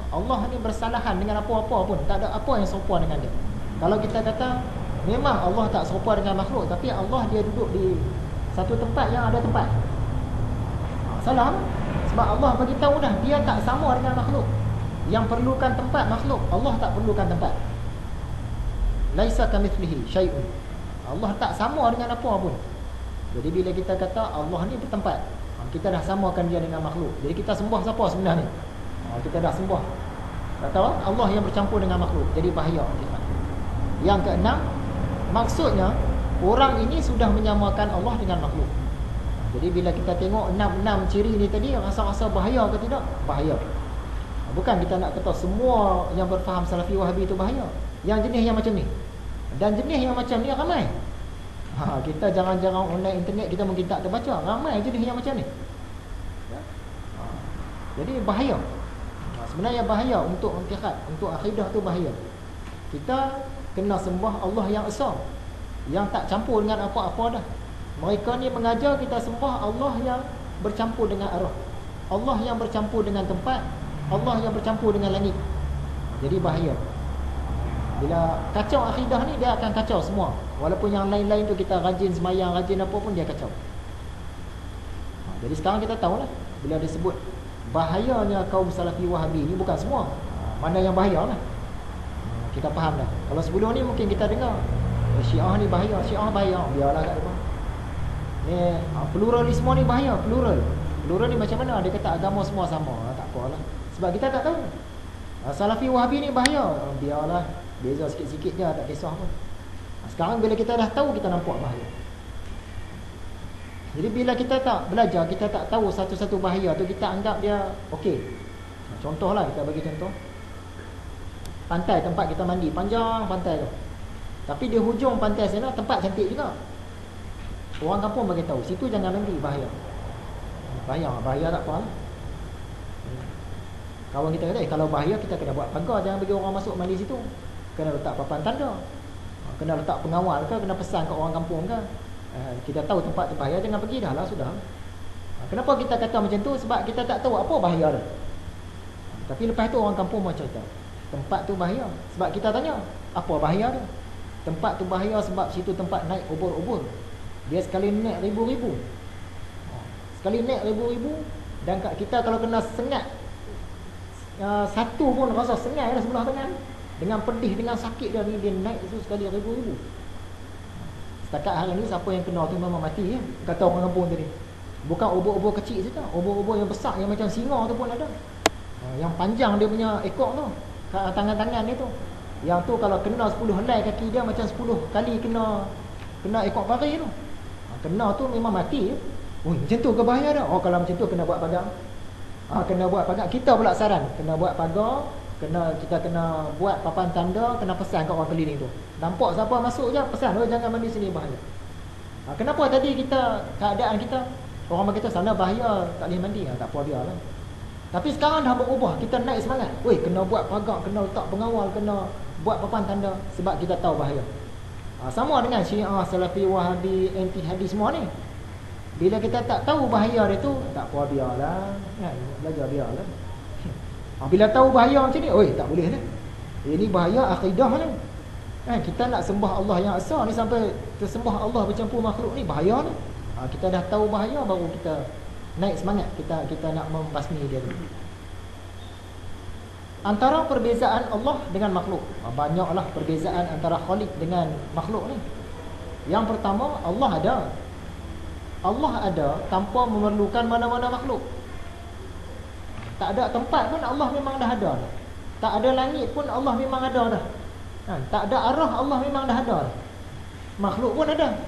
Allah ni bersalahan dengan apa-apa pun, tak ada apa yang serupa dengan dia. Kalau kita kata memang Allah tak serupa dengan makhluk, tapi Allah dia duduk di satu tempat yang ada tempat, salah. Sebab Allah bagi tahu dah dia tak sama dengan makhluk. Yang perlukan tempat makhluk, Allah tak perlukan tempat. Laisa kamitslihi syai'un. Allah tak sama dengan apa pun. Jadi bila kita kata Allah ni bertempat, kita dah samakan dia dengan makhluk. Jadi kita sembah siapa sebenarnya? Kita dah sembah, tak tahu, Allah yang bercampur dengan makhluk. Jadi bahaya. Yang keenam, maksudnya orang ini sudah menyamakan Allah dengan makhluk. Jadi bila kita tengok enam ciri ni tadi, rasa-rasa bahaya ke tidak? Bahaya. Bukan kita nak kata semua yang berfaham Salafi Wahabi itu bahaya. Yang jenis yang macam ni, dan jenis yang macam ni ramai. Kita jarang-jarang online internet, kita mungkin tak terbaca. Ramai jenis yang macam ni. Jadi bahaya. Sebenarnya bahaya untuk i'tiqad, untuk akidah tu bahaya. Kita kena sembah Allah yang esa, yang tak campur dengan apa-apa dah. Mereka ni mengajar kita sembah Allah yang bercampur dengan arwah, Allah yang bercampur dengan tempat, Allah yang bercampur dengan langit. Jadi bahaya. Bila kacau akidah ni, dia akan kacau semua. Walaupun yang lain-lain tu kita rajin semayang, rajin apa pun, dia kacau. Jadi sekarang kita tahulah, bila disebut bahayanya kaum Salafi Wahabi ni, bukan semua. Mana yang bahaya lah, kita faham dah. Kalau sebelum ni mungkin kita dengar Syiah ni bahaya, Syiah bahaya, biarlah kat depan. Pluralisme ni bahaya. Plural ni macam mana? Dia kata agama semua sama, tak apalah, sebab kita tak tahu. Salafi Wahabi ni bahaya, biarlah, beza sikit-sikit je, tak kisah pun. Sekarang bila kita dah tahu, kita nampak bahaya. Jadi bila kita tak belajar, kita tak tahu satu-satu bahaya tu, kita anggap dia okey. Contohlah, kita bagi contoh pantai, tempat kita mandi, panjang pantai tu, tapi di hujung pantai sana tempat cantik juga. Orang kampung bagi tahu, situ jangan mandi, bahaya. Bahaya tak apa lah. Kawan kita kata, kalau bahaya kita kena buat pagar, jangan bagi orang masuk mandi situ. Kena letak papan tanda, kena letak pengawal ke, kena pesan kat orang kampung ke. Kita tahu tempat tu bahaya, jangan pergi dah lah, sudah. Kenapa kita kata macam tu? Sebab kita tak tahu apa bahaya dah. Tapi lepas tu orang kampung macam cerita, tempat tu bahaya. Sebab kita tanya, apa bahaya dia? Tempat tu bahaya sebab situ tempat naik ubur-ubur. Dia sekali naik ribu-ribu. Sekali naik ribu-ribu. Dan kat kita kalau kena sengat, satu pun rasa sengat dah sebelah tangan. Dengan pedih, dengan sakit dia ni, dia naik tu sekali ribu-ribu. Setakat hari ni siapa yang kena tu memang mati ya? Kata orang kampung tadi. Bukan ubur-ubur kecil saja, ubur-ubur yang besar, yang macam singa tu pun ada. Yang panjang dia punya ekor tu, tangan-tangan dia tu. Yang tu kalau kena 10 helai kaki dia, macam 10 kali kena ekor pari tu. Kena tu memang mati ya? Macam tu ke bahaya dah? Kalau macam tu kena buat pagar. Kena buat pagar. Kita pula saran, kena buat pagar, kita kena buat papan tanda, kena pesan kat orang keliling tu. Nampak siapa masuk je, pesan, jangan mandi sini, bahaya. Kenapa tadi kita, keadaan kita, orang bagi kita sana bahaya, tak boleh mandi, tak apa, biarlah. Tapi sekarang dah berubah, kita naik semangat. Kena buat pagar, kena letak pengawal, kena buat papan tanda, sebab kita tahu bahaya. Sama dengan Syiah, Salafi, Wahabi, anti hadis semua ni. Bila kita tak tahu bahaya dia tu, tak apa, biarlah, belajar biarlah. Bila tahu bahaya macam ni, tak boleh dah. Ini bahaya akidah ni. Kita nak sembah Allah yang esa ni, sampai tersembah Allah bercampur makhluk ni, bahaya ni. Kita dah tahu bahaya, baru kita naik semangat, kita nak membasmi dia tu. Antara perbezaan Allah dengan makhluk, banyaklah perbezaan antara Khaliq dengan makhluk ni. Yang pertama, Allah ada tanpa memerlukan mana-mana makhluk. Tak ada tempat pun Allah memang dah ada. Tak ada langit pun Allah memang ada dah. Tak ada arah, Allah memang dah ada. Makhluk pun ada,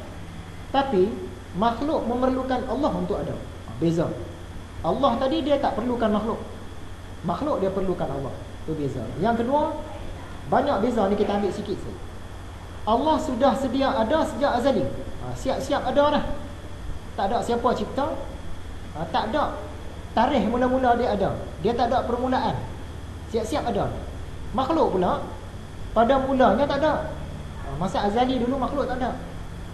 tapi makhluk memerlukan Allah untuk ada. Beza. Allah tadi dia tak perlukan makhluk, makhluk dia perlukan Allah. Itu beza. Yang kedua, banyak beza ni, kita ambil sikit saja. Allah sudah sedia ada sejak azali. Siap-siap ada dah. Tak ada siapa cipta, tak ada tarikh mula-mula dia ada. Dia tak ada permulaan, siap-siap ada. Makhluk pula pada mulanya tak ada. Masa azali dulu makhluk tak ada.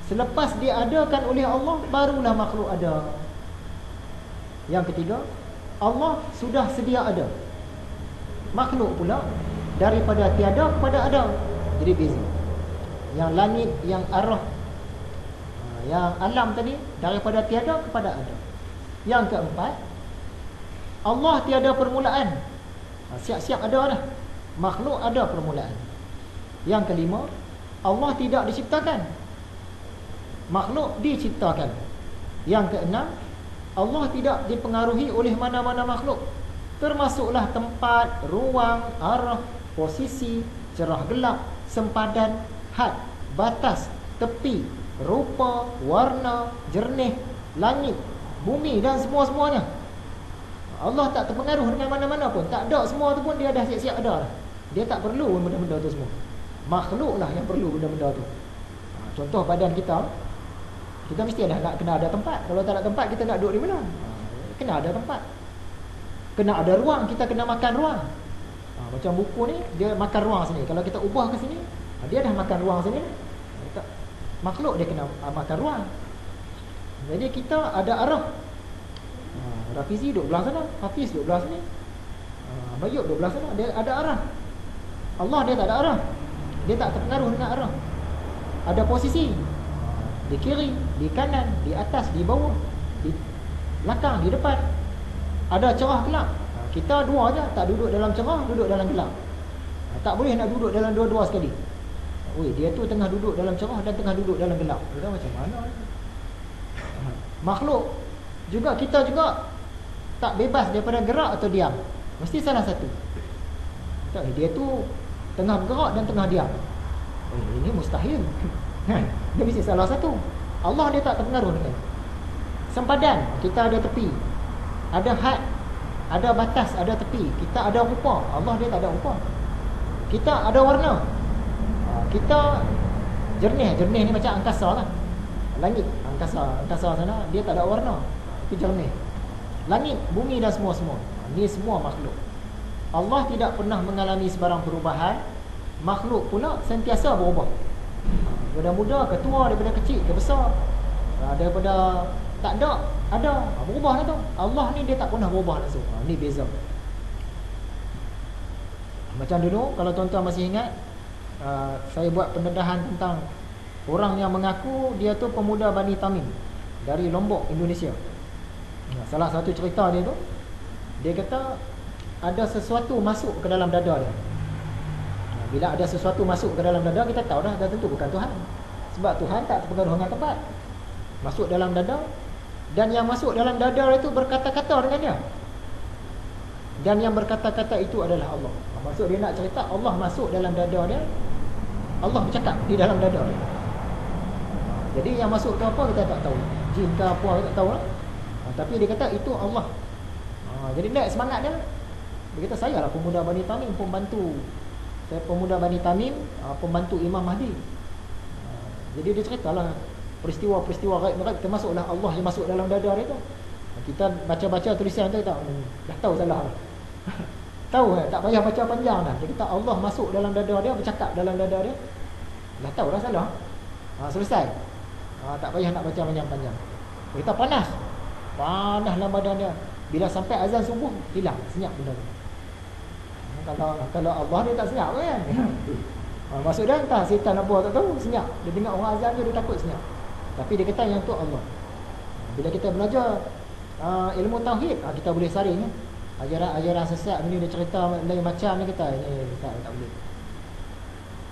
Selepas diadakan oleh Allah, barulah makhluk ada. Yang ketiga, Allah sudah sedia ada. Makhluk pula daripada tiada kepada ada. Jadi beza. Yang langit, yang arah, yang alam tadi daripada tiada kepada ada. Yang keempat, Allah tiada permulaan. Siap-siap ada dah. Makhluk ada permulaan. Yang kelima, Allah tidak diciptakan. Makhluk diciptakan. Yang keenam, Allah tidak dipengaruhi oleh mana-mana makhluk. Termasuklah tempat, ruang, arah, posisi, cerah gelap, sempadan, had, batas, tepi, rupa, warna, jernih, langit, bumi dan semua-semuanya. Allah tak terpengaruh dengan mana-mana pun. Tak ada semua tu pun dia dah siap-siap ada dah. Dia tak perlu benda-benda tu semua. Makhluklah yang perlu benda-benda tu. Contoh badan kita, kita mesti nak kena ada tempat. Kalau tak ada tempat, kita nak duduk di mana? Kena ada tempat. Kena ada ruang, kita kena makan ruang. Macam buku ni, dia makan ruang sini. Kalau kita ubah ke sini, dia dah makan ruang sini. Makhluk dia kena makan ruang. Jadi kita ada arah. Rafizi duduk belah sana, Hafiz duduk belah sini, Bayub duduk belah sana. Dia ada arah. Allah dia tak ada arah. Dia tak terpengaruh dengan arah. Ada posisi, di kiri, di kanan, di atas, di bawah, di belakang, di depan. Ada cerah gelap. Kita dua aja, tak duduk dalam cerah, duduk dalam gelap. Tak boleh nak duduk dalam dua-dua sekali. Oi, dia tu tengah duduk dalam cerah dan tengah duduk dalam gelap. Kita macam mana? Makhluk juga, kita juga tak bebas daripada gerak atau diam. Mesti salah satu. Tak, dia tu tengah bergerak dan tengah diam. Ini mustahil. Dia mesti salah satu. Allah dia tak terpengaruh dengan sempadan. Kita ada tepi, ada had, ada batas, ada tepi. Kita ada rupa. Allah dia tak ada rupa. Kita ada warna. Kita jernih. Jernih ni macam angkasa lah. Langit, angkasa sana dia tak ada warna. Itu jernih. Langit, bumi dan semua-semua. Ni semua makhluk. Allah tidak pernah mengalami sebarang perubahan. Makhluk pula sentiasa berubah. Daripada muda ke tua, daripada kecil ke besar, daripada tak ada, berubah lah tu. Allah ni dia tak pernah berubah langsung. Ni beza. Macam dulu, kalau tuan-tuan masih ingat, saya buat pendedahan tentang orang yang mengaku dia tu pemuda Bani Tamim dari Lombok, Indonesia. Salah satu cerita dia tu, dia kata ada sesuatu masuk ke dalam dada dia. Bila ada sesuatu masuk ke dalam dada, kita tahu dah tentu bukan Tuhan. Sebab Tuhan tak terpengaruh dengan tempat. Masuk dalam dada, dan yang masuk dalam dada itu berkata-kata dengan dia. Dan yang berkata-kata itu adalah Allah. Maksud dia nak cerita Allah masuk dalam dada dia, Allah bercakap di dalam dada dia. Jadi yang masuk tu apa kita tak tahu. Jin ke apa kita tak tahu lah. Tapi dia kata itu Allah. Jadi naik semangat dia. Dia kata saya lah pemuda Bani Tamim, pembantu. Saya pemuda Bani Tamim, pembantu Imam Mahdi. Jadi dia ceritalah peristiwa-peristiwa gaib termasuklah Allah yang masuk dalam dada dia tu. Kita baca-baca tulisan tu tak dah tahu salah. Tahu tak payah baca panjang dah. Dia kata Allah masuk dalam dada dia, bercakap dalam dada dia. Dah tahu dah salah. Selesai. Tak payah nak baca panjang-panjang. Dia kata panas dalam badan dia. Bila sampai azan subuh, hilang, senyap benda tu. Kalau Allah dia tak senyap kan. Maksud dia entah setan apa tak tahu, senyap. Dia dengar orang azan dia takut senyap. Tapi dia kata yang tu Allah. Bila kita belajar ilmu tauhid, kita boleh saring. Ajaran-ajaran sesat ni dia cerita lain macam ni, kita ini tak boleh.